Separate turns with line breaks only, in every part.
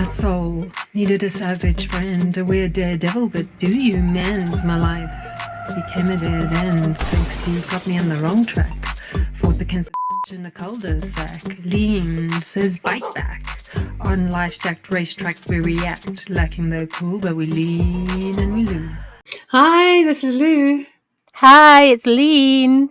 My soul needed a savage friend, a weird daredevil, but do you mend? My life became a dead end. Big C got me on the wrong track. Fought the cancer in a cul-de-sac. Lean says bite back. On life's jacked racetrack we react, lacking the cool, but we lean and we loo. Hi, this is Lou.
Hi, it's Lean.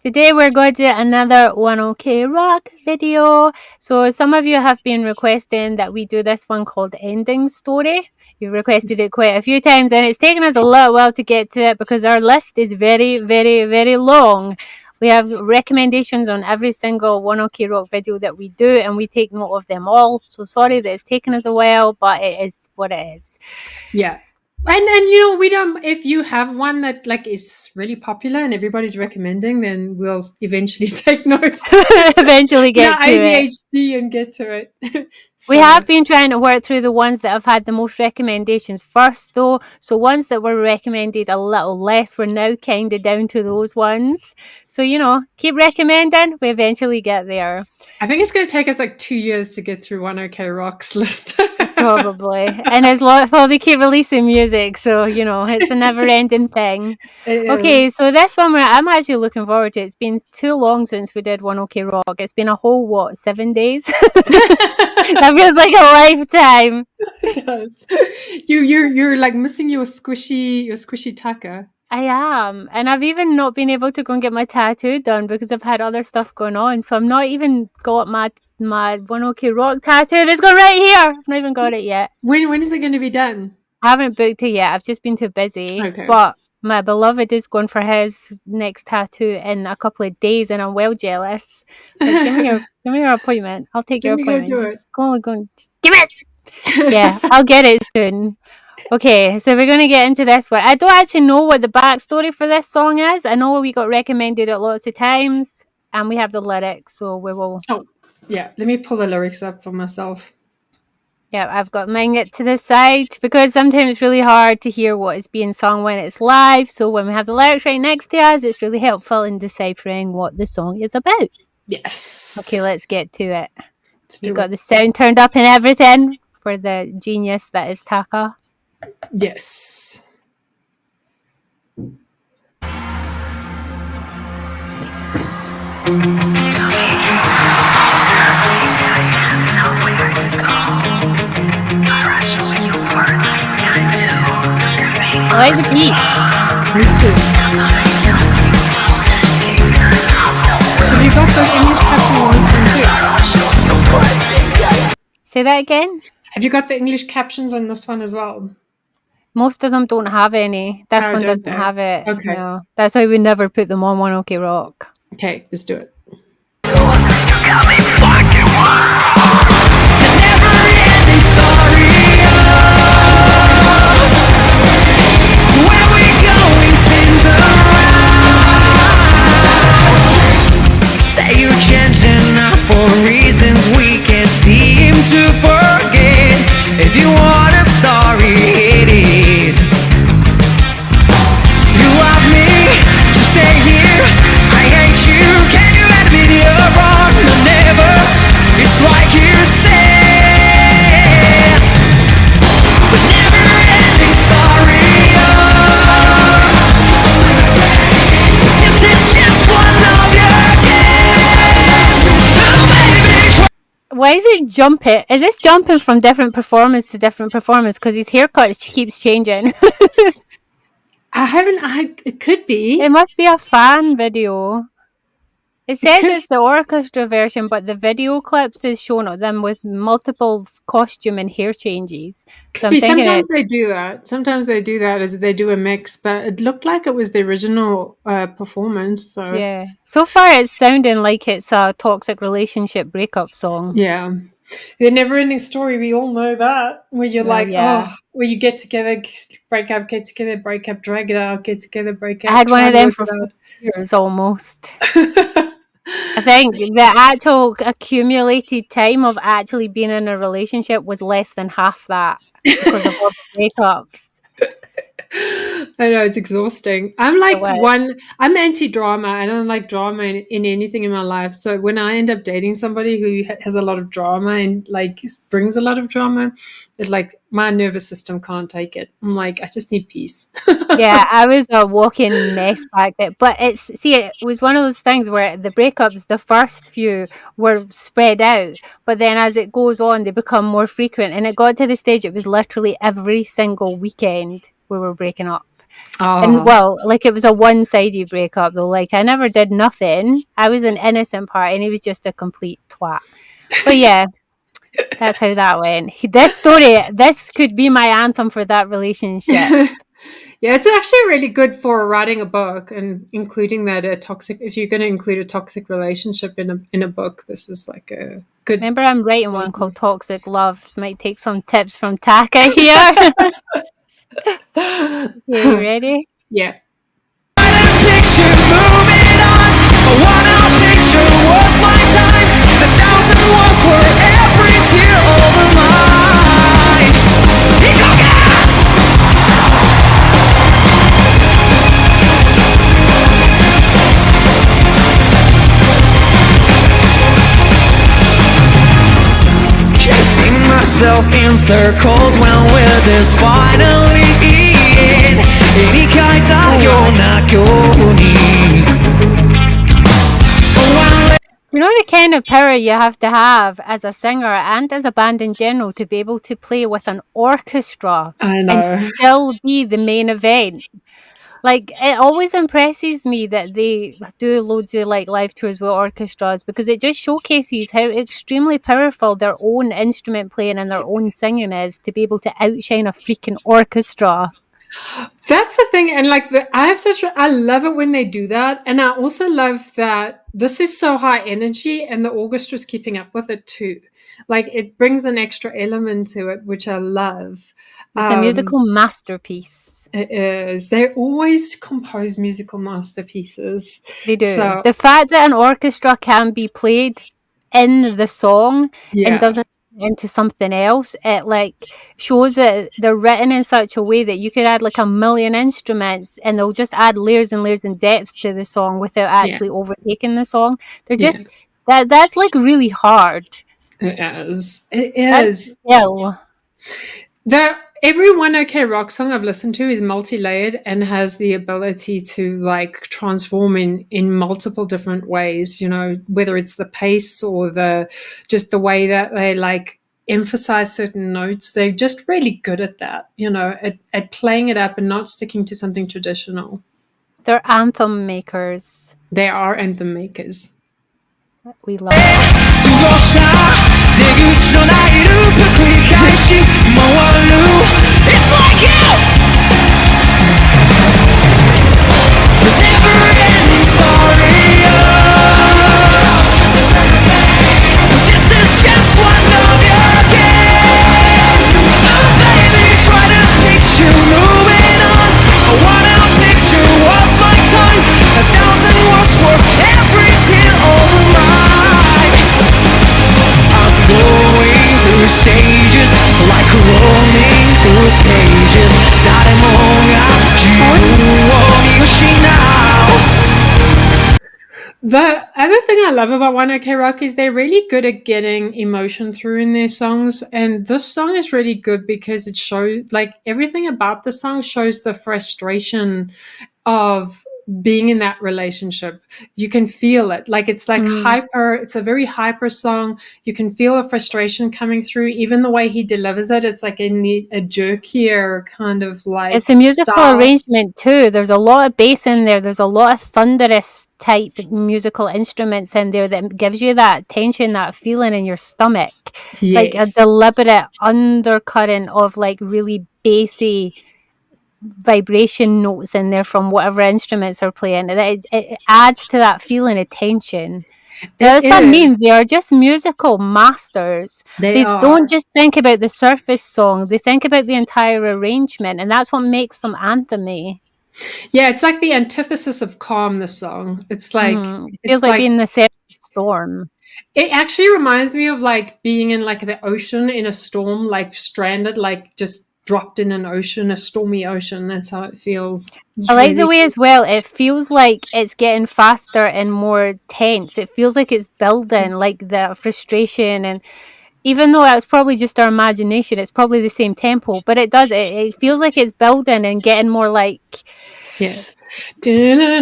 Today we're going to do another OneOKRock video. So some of you have been requesting that we do this one called Ending Story. You've requested it quite a few times and it's taken us a little while to get to it because our list is very, very, very long. We have recommendations on every single OneOKRock video that we do and we take note of them all. So sorry that it's taken us a while, but it is what it is.
Yeah. And you know, we don't, if you have one that like is really popular and everybody's recommending, then we'll eventually take note.
Eventually get to it.
ADHD and get to it.
We have been trying to work through the ones that have had the most recommendations first, though. So ones that were recommended a little less, we're now kind of down to those ones. So, you know, keep recommending. We eventually get there.
I think it's going to take us like 2 years to get through OneOKRock's list.
Probably. And as long as they keep releasing music, so, you know, it's a never-ending thing. Okay, so this one I'm actually looking forward to. It's been too long since we did OneOKRock. It's been a whole, 7 days? That feels like a lifetime.
It does. You're like missing your squishy tucker.
I am. And I've even not been able to go and get my tattoo done because I've had other stuff going on. So I've not even got my OneOKRock tattoo that's gone right here. I've not even got it yet.
When is it going to be done?
I haven't booked it yet. I've just been too busy.
Okay.
But my beloved is going for his next tattoo in a couple of days and I'm well jealous. Like, give me your appointment. I'll take your appointment. Just go on. Give it! Yeah, I'll get it soon. Okay, so we're going to get into this one. I don't actually know what the backstory for this song is. I know we got recommended it lots of times, and we have the lyrics, so we will...
Oh, yeah. Let me pull the lyrics up for myself.
Yeah, I've got mine to the side, because sometimes it's really hard to hear what is being sung when it's live, so when we have the lyrics right next to us, it's really helpful in deciphering what the song is about.
Yes.
Okay, let's get to it. You've got the sound turned up and everything for the genius that is Taka.
Yes.
I like the beat.
Me too. Have you got the English caption on this one too?
Say that again?
Have you got the English captions on this one as well?
Most of them don't have any. This one doesn't have it.
Okay.
No. That's why we never put them on OneOKRock.
Okay, let's do it.
Say you're changing up for reasons we can't seem to forget. If you want a story, it is. You want me to stay here? I hate you. Can you admit you're wrong? No, never. It's like you said, but never-ending story. Just one of your games. Oh, baby.
Why is it jumping? Is this jumping from different performance to different performance? Because his haircut keeps changing.
It could be.
It must be a fan video. It says it's the orchestra version, but the video clips is shown of them with multiple costume and hair changes. So
Sometimes they do that. Sometimes they do that as they do a mix, but it looked like it was the original performance. So
yeah, so far it's sounding like it's a toxic relationship breakup song.
Yeah, the never-ending story. We all know that, where you're where you get together, break up, get together, break up, drag it out, get together, break up.
I had one of them for 4 years almost. I think the actual accumulated time of actually being in a relationship was less than half that because of all the breakups.
I know it's exhausting.
It was.
I'm anti-drama. I don't like drama in anything in my life. So when I end up dating somebody who has a lot of drama and like brings a lot of drama, it's like my nervous system can't take it. I'm like, I just need peace.
Yeah, I was a walking mess back then. But it was one of those things where the breakups, the first few were spread out, but then as it goes on, they become more frequent. And it got to the stage it was literally every single weekend we were breaking up. And
Oh,
well, like it was a one-sided breakup though. Like I never did nothing. I was an innocent part and he was just a complete twat. But yeah, that's how that went. This could be my anthem for that relationship.
yeah, it's actually really good for writing a book and including that a toxic. If you're going to include a toxic relationship in a book, this is like a good.
Remember, I'm writing one called Toxic Love. Might take some tips from Taka here. Okay, you ready?
Yeah.
Picture moving on. I wanna picture worth my time. The thousand was worth every tear over mine. Chasing myself in circles when we're this finally end. 絵に描いたような今日に
You know the kind of power you have to have as a singer and as a band in general to be able to play with an orchestra
I
and
know.
still be the main event. Like it always impresses me that they do loads of like live tours with orchestras because it just showcases how extremely powerful their own instrument playing and their own singing is to be able to outshine a freaking orchestra.
That's the thing, and like I love it when they do that, and I also love that this is so high energy, and the orchestra's keeping up with it too. Like it brings an extra element to it, which I love.
It's a musical masterpiece.
It is. They always compose musical masterpieces.
They do.
So
The fact that an orchestra can be played in the song and
yeah,
doesn't into something else, it like shows that they're written in such a way that you could add like a million instruments and they'll just add layers and layers and depth to the song without
yeah,
actually overtaking the song. They're
yeah.
just that's like really hard.
It is. It
That's
is.
skill.
Every One OK Rock song I've listened to is multi-layered and has the ability to like transform in multiple different ways, you know, whether it's the pace or the way that they like emphasize certain notes. They're just really good at that, you know, at playing it up and not sticking to something traditional.
They're anthem makers.
They are anthem makers.
We love it.
過ごした出口のないループ繰り返し回る It's like you The never-ending story This is just one of your games Oh baby, try to picture moving on I wanna picture what my time 1,000 words for every tear over mine I'm going through stages like roaming through pages 誰もが自分を見失う
The other thing I love about One OK Rock is they're really good at getting emotion through in their songs. And this song is really good because it shows, like, everything about the song shows the frustration of being in that relationship. You can feel it. Like, it's like it's a very hyper song. You can feel the frustration coming through. Even the way he delivers it, it's like a jerkier kind of like
It's a musical
style.
arrangement too. There's a lot of bass in there. There's a lot of thunderous type musical instruments in there that gives you that tension, that feeling in your stomach. Like a
Yes.
deliberate undercurrent of like really bassy vibration notes in there from whatever instruments are playing. It adds to that feeling of tension. That's what I mean. They are just musical masters.
They
They
are.
don't just think about the surface song. They think about the entire arrangement, and that's what makes them anthemy.
Yeah, it's like the antithesis of calm, the song. It's like
Feels like being in the center of a storm.
it actually reminds me of like being in like the ocean in a storm, like stranded, like just dropped in an ocean, a stormy ocean. That's how it feels. It's
I like the
really
way as well, it feels like it's getting faster and more tense. It feels like it's building, like the frustration. And even though it's probably just our imagination, it's probably the same tempo, but it feels like it's building and getting more like,
yeah.
yeah.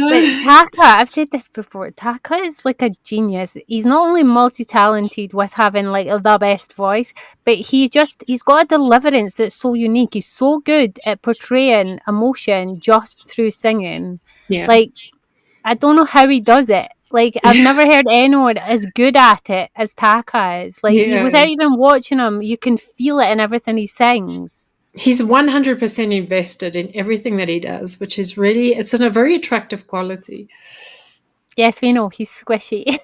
But Taka, I've said this before, Taka is like a genius. He's not only multi-talented with having like the best voice, but he's got a deliverance that's so unique. He's so good at portraying emotion just through singing.
Yeah.
Like, I don't know how he does it. Like, I've never heard anyone as good at it as Taka is. Like, without
Yes.
even watching him, you can feel it in everything he sings.
He's 100% invested in everything that he does, which is really, it's a very attractive quality.
Yes, we know he's squishy.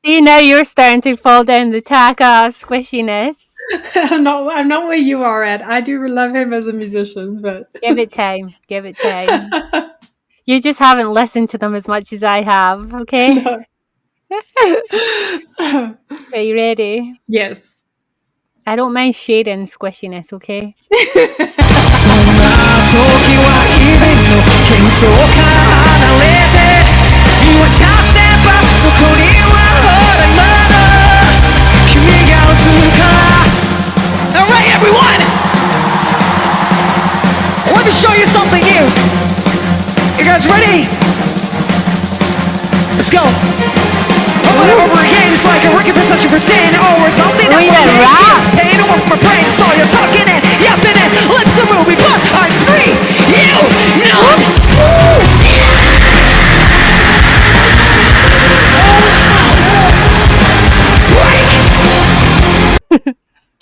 See, now you're starting to fall down the Taka squishiness.
I'm not where you are at. I do love him as a musician, but
Give it time. Give it time. You just haven't listened to them as much as I have, okay?
No.
Are you ready?
Yes.
I don't mind shading squishiness, okay?
そんな時は日々の喧騒から離れて見渡せばそこにはほらまだ君が映るから Alright everyone! Let me show you something new! You guys ready? Let's go! Over and over again, it's like a working for such a pretend or something that will take this pain away from my brain. So you're talking and yapping and lips are moving, but I'm free. You know.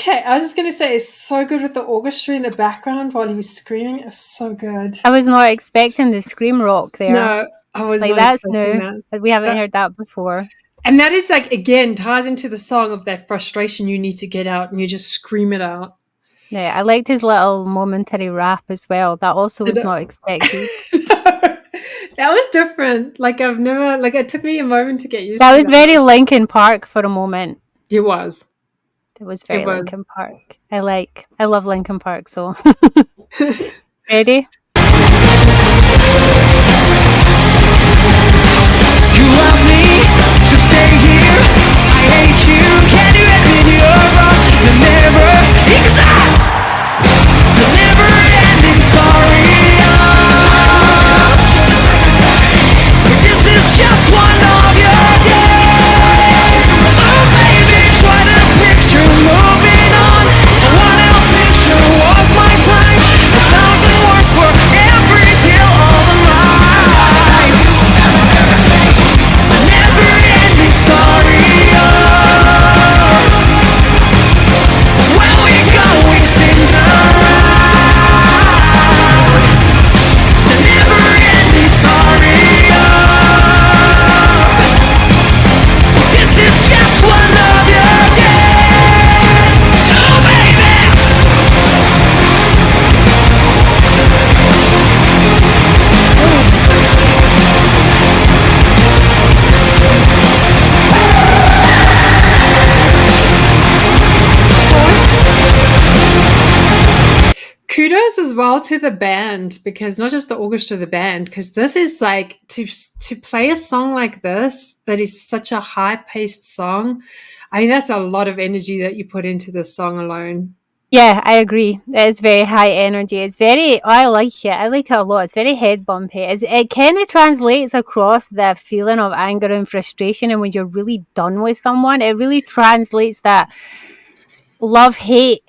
Okay, I was just gonna say it's so good with the orchestra in the background while he was screaming. It was so good.
I was not expecting the scream rock there.
No, I was
like,
not
that's
expecting
new.
that.
We haven't heard that before.
And that is like, again, ties into the song of that frustration you need to get out and you just scream it out.
Yeah, I liked his little momentary rap as well. That also was not expected.
That was different. Like, I've never, like, it took me a moment to get used to
That
that.
was very Linkin Park for a moment.
It was.
It was very
It was.
Linkin Park. I love Linkin Park, so. Ready?
You love me, so stay here. I hate you, can you admit you're wrong? The never-ending story of this is just one of your days. Oh baby, try to picture moving on. I want a picture of my time. 1,000 words for every deal of a lie. Never-ending story of when we going things around. The never-ending story of this is just one of your days. Oh baby.
Kudos as well to the band, because not just the orchestra, the band, because this is like to play a song like this that is such a high-paced song. I mean, that's a lot of energy that you put into this song alone.
Yeah, I agree. It's very high energy. I like it. I like it a lot. It's very head bumpy. It kind of translates across the feeling of anger and frustration. And when you're really done with someone, it really translates that love hate.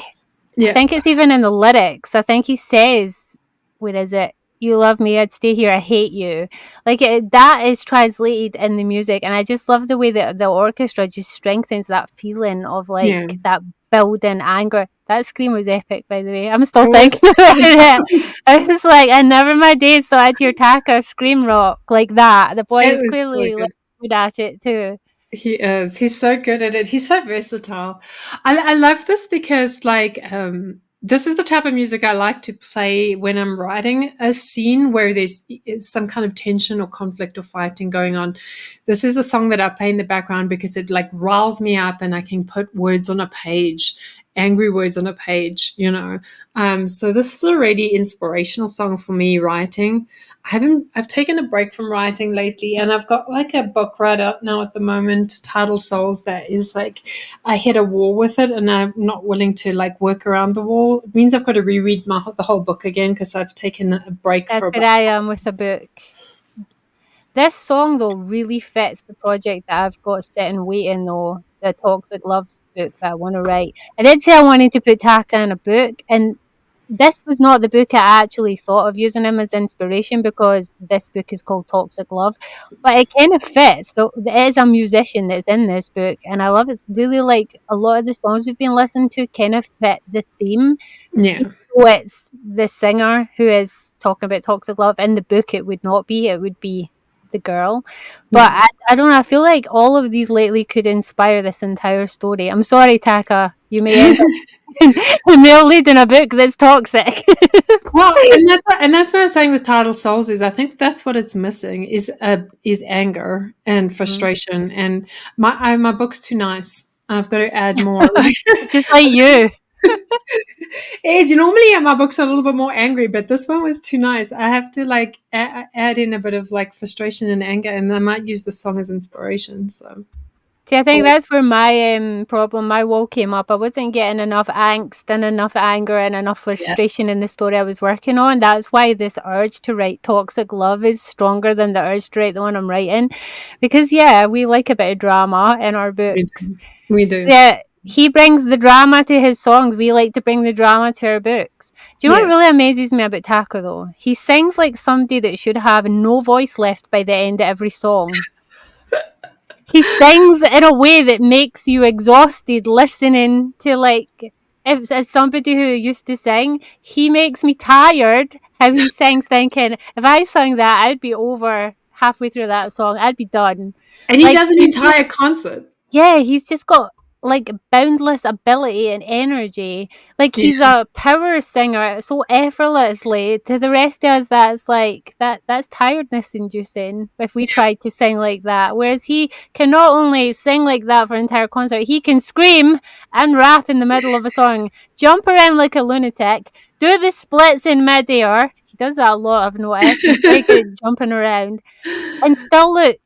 Yeah.
I think it's even in the lyrics. I think he says, what is it? You love me, I'd stay here, I hate you. Like, that is translated in the music. And I just love the way that the orchestra just strengthens that feeling of like
Yeah.
that building anger. That scream was epic, by the way. I'm still
It was.
thinking about it. I was like, I never in my days thought I'd hear Taka scream rock like that. The boy
It
is
was so
clearly
good.
good at it too.
He is. He's so good at it. He's so versatile. I love this because, like, this is the type of music I like to play when I'm writing a scene where there's some kind of tension or conflict or fighting going on. This is a song that I play in the background because it like riles me up and I can put words on a page, angry words on a page, you know. So this is a really inspirational song for me writing. I've taken a break from writing lately, and I've got like a book right out now at the moment titled Souls that is like I hit a wall with it and I'm not willing to like work around the wall. It means I've got to reread the whole book again because I've taken a break
That's
for
where
about.
I am with a book. This song though really fits the project that I've got sitting waiting though, the Toxic Love book that I want to write. I did say I wanted to put Taka in a book, and this was not the book I actually thought of using him as inspiration because this book is called Toxic Love. But it kind of fits. Though there is a musician that's in this book, and I love it. Really, like a lot of the songs we've been listening to kind of fit the theme.
Yeah.
Even though it's the singer who is talking about toxic love. In the book, it would not be. It would be the girl. But
Yeah.
I don't know. I feel like all of these lately could inspire this entire story. I'm sorry, Taka. You may end up the male lead in a book that's toxic.
Well, and that's what I was saying with title souls is I think that's what it's missing is anger and frustration and my book's too nice. I've got to add more. Like
Just like you.
is you normally my books are a little bit more angry, but this one was too nice. I have to like add in a bit of like frustration and anger, and I might use the song as inspiration. So
See, I think that's where my problem, my wall came up. I wasn't getting enough angst and enough anger and enough
yeah,
frustration in the story I was working on. That's why this urge to write toxic love is stronger than the urge to write the one I'm writing. Because, yeah, we like a bit of drama in our
we
books.
do. We do.
Yeah, he brings the drama to his songs. We like to bring the drama to our books. Do you know
Yeah.
what really amazes me about Taco, though? He sings like somebody that should have no voice left by the end of every song. He sings in a way that makes you exhausted listening to like as somebody who used to sing, he makes me tired how he sings thinking if I sang that I'd be over halfway through that song. I'd be done.
And he
Like
does an
he's just
entire concert.
yeah, he's just got like boundless ability and energy. Like
Yeah.
he's a power singer so effortlessly. To the rest of us, that's like that's tiredness inducing if we tried to sing like that. Whereas he can not only sing like that for an entire concert, he can scream and rap in the middle of a song, jump around like a lunatic, do the splits in midair. He does that a lot, I've noticed. He's very good at jumping around. And still look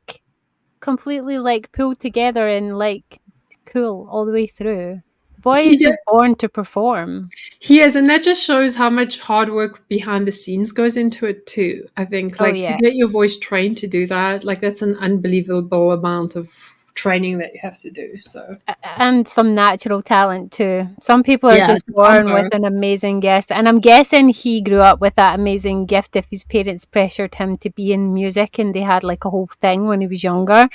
completely like pulled together and like cool all the way through. The boy
He
is
does.
just born to perform.
He is, and that just shows how much hard work behind the scenes goes into it too. I think,
Oh
like, to
yeah.
get your voice trained to do that, like, that's an unbelievable amount of training that you have to do. So,
And some natural talent too. Some people are
yeah,
just
it's a
born
combo.
with an amazing gift. And I'm guessing he grew up with that amazing gift if his parents pressured him to be in music and they had like a whole thing when he was younger.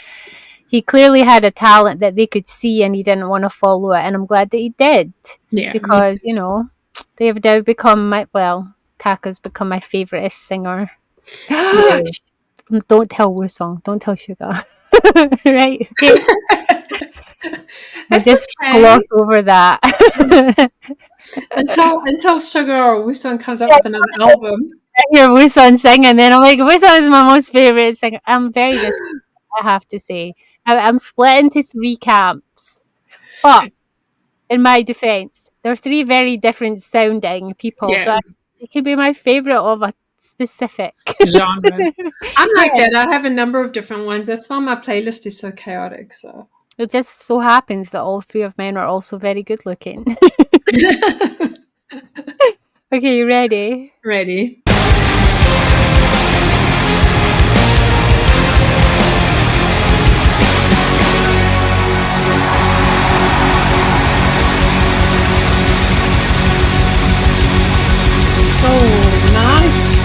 He clearly had a talent that they could see and he didn't want to follow it. And I'm glad that he did.
Yeah, me
Because,
too.
you know, they have now become Taka's become my favourite singer.
Yeah.
Don't tell Wusong. Don't tell Sugar. Right? Okay. I
That's
just
okay.
gloss over that.
Until Sugar or Wooson comes up with another album.
I hear Wusong sing, and then I'm like, Wusong is my most favorite singer. I'm very disappointed, I have to say. I'm split into three camps, but in my defense, they're three very different sounding people,
Yeah,
so it could be my favorite of a specific.
genre. I'm like
Yeah.
that. I have a number of different ones. That's why my playlist is so chaotic. So,
It just so happens that all three of mine are also very good looking. Okay, you ready?
ready. Oh, nice.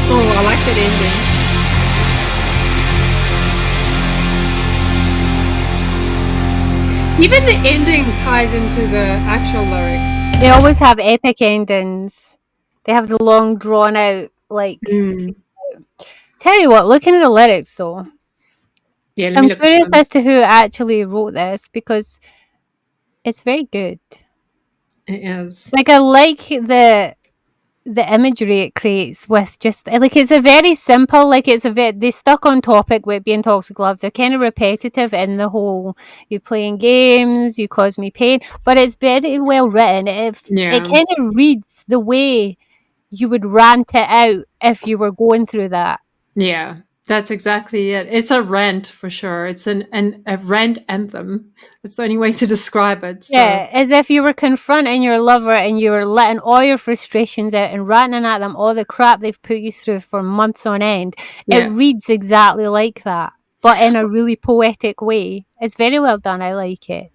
Oh, I like that ending. Even the ending ties into the actual lyrics.
They always have epic endings. They have the long drawn out like
Mm.
tell you what, looking at the lyrics though,
Yeah, let me
I'm
look at
curious
them.
as to who actually wrote this because it's very good.
It is.
Like I like the imagery it creates with just like it's a very simple, like it's a bit they stuck on topic with being toxic love. They're kind of repetitive in the whole you playing games, you cause me pain, but it's very well written. If it
Yeah.
kind of reads the way you would rant it out if you were going through that.
Yeah. That's exactly it. It's a rant for sure. It's a rant anthem. That's the only way to describe it. So
Yeah, as if you were confronting your lover and you were letting all your frustrations out and ranting at them all the crap they've put you through for months on end. It
yeah.
reads exactly like that, but in a really poetic way. It's very well done. I like it.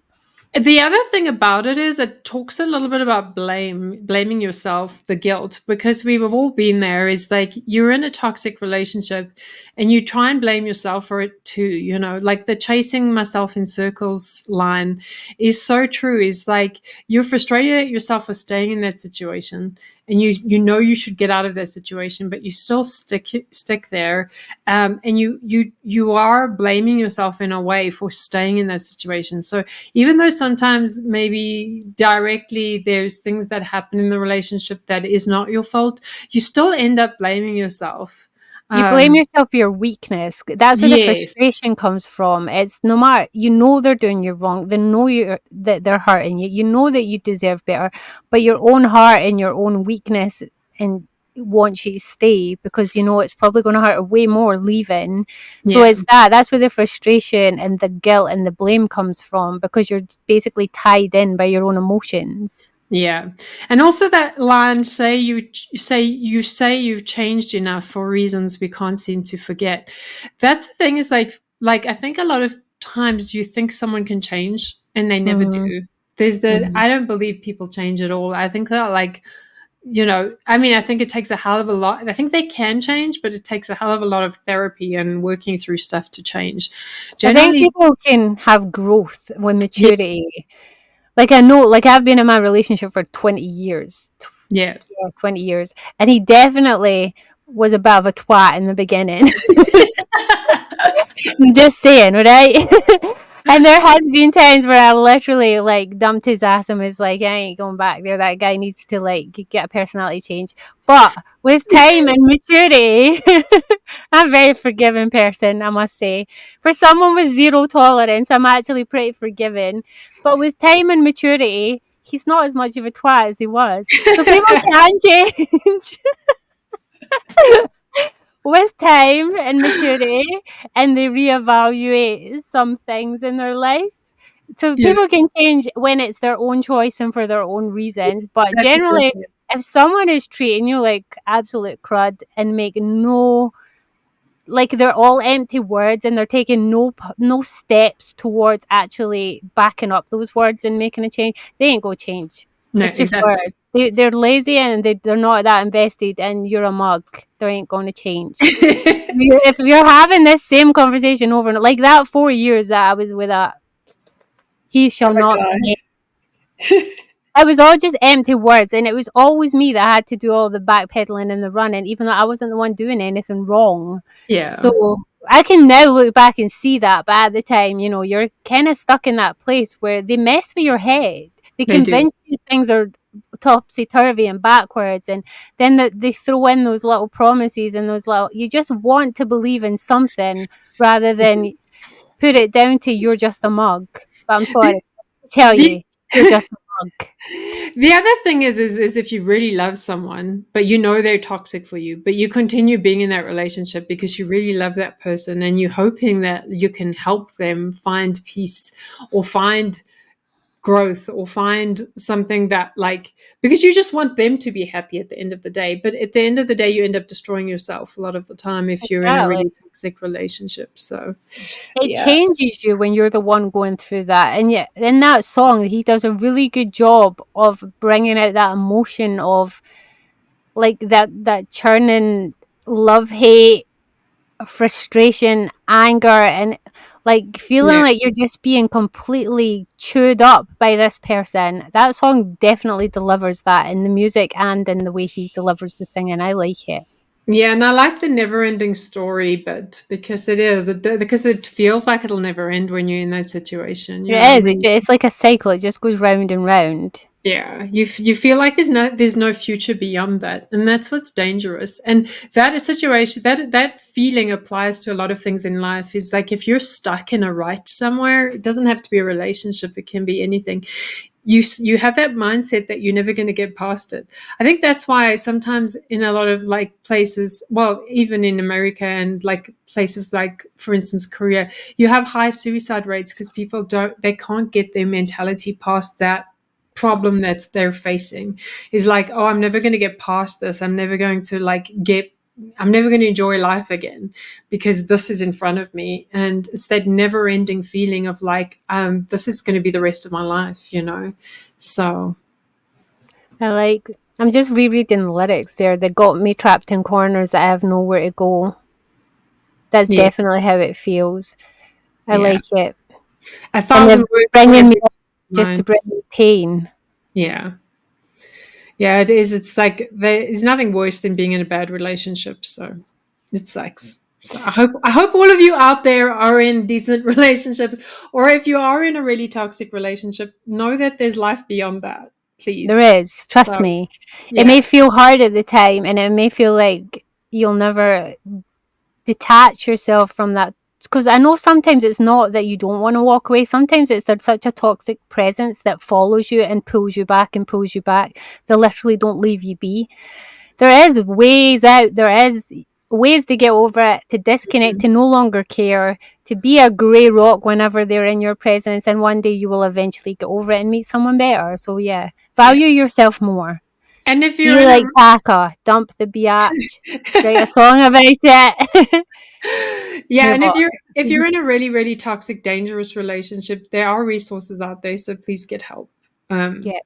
The other thing about it is it talks a little bit about blaming yourself, the guilt, because we've all been there. Is like you're in a toxic relationship and you try and blame yourself for it too, like the chasing myself in circles line is so true. Is like you're frustrated at yourself for staying in that situation and you you should get out of that situation, but you still stick there. And you are blaming yourself in a way for staying in that situation. So even though sometimes maybe directly there's things that happen in the relationship that is not your fault, you still end up blaming yourself.
You blame
um
yourself for your weakness. That's where the
yes.
frustration comes from. It's no matter you know they're doing you wrong. They know you that they're hurting you. You know that you deserve better, but your own heart and your own weakness and wants you to stay because you know it's probably going to hurt way more leaving. So
Yeah.
it's that's where the frustration and the guilt and the blame comes from because you're basically tied in by your own emotions.
Yeah. And also that line, say you've changed enough for reasons we can't seem to forget. That's the thing, is like I think a lot of times you think someone can change and they never
Mm-hmm.
do. There's the
Mm-hmm.
I don't believe people change at all. I think that, like, I mean, I think it takes a hell of a lot. I think they can change, but it takes a hell of a lot of therapy and working through stuff to change.
I think
Generally,
people can have growth with
yeah,
maturity. Like I know, like I've been in my relationship for 20 years.
yeah.
Yeah, 20 years. And he definitely was a bit of a twat in the beginning. I'm just saying, right? And there has been times where I literally like dumped his ass and was like, I ain't going back there. That guy needs to like get a personality change. But with time and maturity, I'm a very forgiving person, I must say. For someone with zero tolerance, I'm actually pretty forgiving. But with time and maturity, he's not as much of a twat as he was. So people can change. With time and maturity and they reevaluate some things in their life. So
Yeah,
people can change when it's their own choice and for their own reasons. But
that's
generally,
exactly it.
if someone is treating you like absolute crud and make no like they're all empty words and they're taking no steps towards actually backing up those words and making a change, they ain't gonna change.
No,
It's just
exactly.
words. They're lazy and they're not that invested and you're a mug. They ain't gonna change. If you're having this same conversation over and like that 4 years that I was with that, he shall
Other
not
guy.
be. It was all just empty words, and it was always me that had to do all the backpedaling and the running, even though I wasn't the one doing anything wrong.
Yeah,
So I can now look back and see that, but at the time, you know, you're kind of stuck in that place where they mess with your head. They
they do.
convince you things are topsy turvy and backwards, and then they throw in those little promises and those little. You just want to believe in something rather than put it down to you're just a mug. But I'm sorry
The
to tell
the
you, you're just a mug.
the other thing is if you really love someone, but you know they're toxic for you, but you continue being in that relationship because you really love that person and you're hoping that you can help them find peace or find growth or find something that, like, because you just want them to be happy at the end of the day, but at the end of the day you end up destroying yourself a lot of the time if you're in a
Exactly.
really toxic relationship. So
It
yeah.
changes you when you're the one going through that. And yet, in that song, he does a really good job of bringing out that emotion of like that churning love, hate, frustration, anger, and like feeling
Yeah.
like you're just being completely chewed up by this person. That song definitely delivers that in the music and in the way he delivers the thing, and I like it.
Yeah, and I like the never-ending story, but because because it feels like it'll never end when you're in that situation. You know what I
It is.
mean?
It's like a cycle. It just goes round and round.
Yeah, you feel like there's no future beyond that, and that's what's dangerous. And that is situation that feeling applies to a lot of things in life. Is like if you're stuck in a rut somewhere, it doesn't have to be a relationship; it can be anything. You have that mindset that you're never going to get past it. I think that's why sometimes in a lot of like places, well, even in America and like places like, for instance, Korea, you have high suicide rates because people they can't get their mentality past that problem that they're facing. Is like, oh, I'm never going to get past this. I'm never going to enjoy life again because this is in front of me. And it's that never ending feeling of like, this is going to be the rest of my life, you know? So,
I'm just rereading the lyrics there. They got me trapped in corners that I have nowhere to go. That's
yeah,
definitely how it feels. I
yeah.
like it.
A
And they're
thousand words for
bringing me
every
up just to
mind.
bring me pain.
Yeah. Yeah, it is. It's like there's nothing worse than being in a bad relationship. So it sucks. So I hope all of you out there are in decent relationships, or if you are in a really toxic relationship, know that there's life beyond that.
There
Please.
is. Trust
So
me. It
yeah,
may feel hard at the time and it may feel like you'll never detach yourself from that. Because I know sometimes it's not that you don't want to walk away. Sometimes it's there's such a toxic presence that follows you and pulls you back and pulls you back. They literally don't leave you be. There is ways out. There is ways to get over it, to disconnect, to no longer care, to be a grey rock whenever they're in your presence. And one day you will eventually get over it and meet someone better. So yeah,
yeah.
value yourself more.
And if you're
Be
in
like Taka, dump the biatch, write a song about it.
yeah,
Move
and if
on.
you're in a really really toxic, dangerous relationship, there are resources out there. So please get help. Um,
Yeah,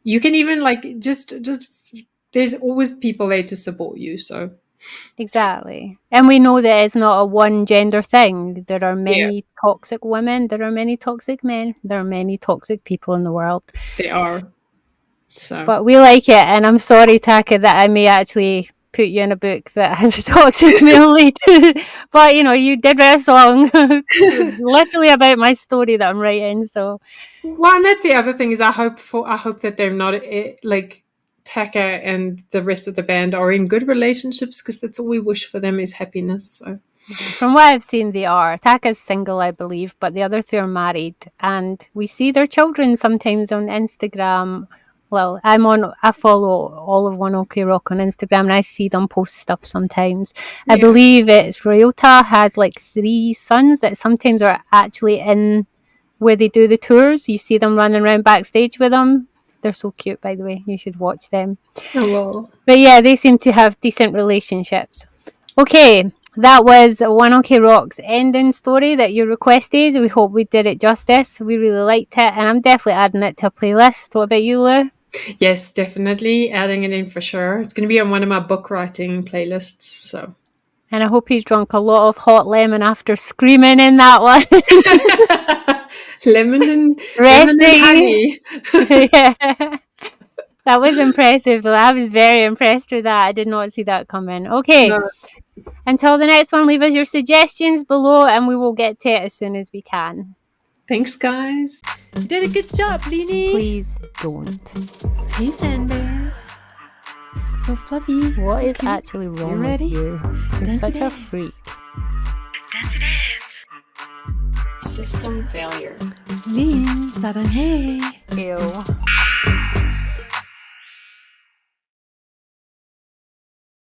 you can even like just there's always people there to support you. So
exactly. And we know that it's not a one gender thing. There are
yeah,
many toxic women, there are many toxic men, there are many toxic people in the world.
they are. So
But we like it, and I'm sorry, Taka, that I may actually put you in a book that has a toxic male lead. But you know, you did write a song literally about my story that I'm writing. So
well, and that's the other thing is I hope that they're not like Taka and the rest of the band are in good relationships because that's all we wish for them is happiness. So
yeah, from what I've seen, they are. Taka's single, I believe, but the other two are married, and we see their children sometimes on Instagram. Well, I follow all of One OK Rock on Instagram, and I see them post stuff sometimes. I
yeah,
believe it's Ryota has like 3 sons that sometimes are actually in where they do the tours. You see them running around backstage with them. They're so cute, by the way. You should watch them.
oh well.
But yeah, they seem to have decent relationships. Okay, that was One OK Rock's ending story that you requested. We hope we did it justice. We really liked it, and I'm definitely adding it to a playlist. What about you, Lou?
Yes, definitely adding it in for sure. It's going to be on one of my book writing playlists. So
And I hope you drank a lot of hot lemon after screaming in that one.
lemon and
Resting.
honey.
Yeah. That was impressive, though. I was very impressed with that. I did not see that coming. Okay.
No,
Until the next one, leave us your suggestions below and we will get to it as soon as we can.
thanks, guys.
You did a good job, Leanie.
Please don't.
Hey, fan bears. So fluffy.
What
so
is
cute.
actually wrong
You
with
ready?
you? You're
Dance
such a
dance.
freak.
Dance dance.
System failure.
Lean, 사랑해.
Ew.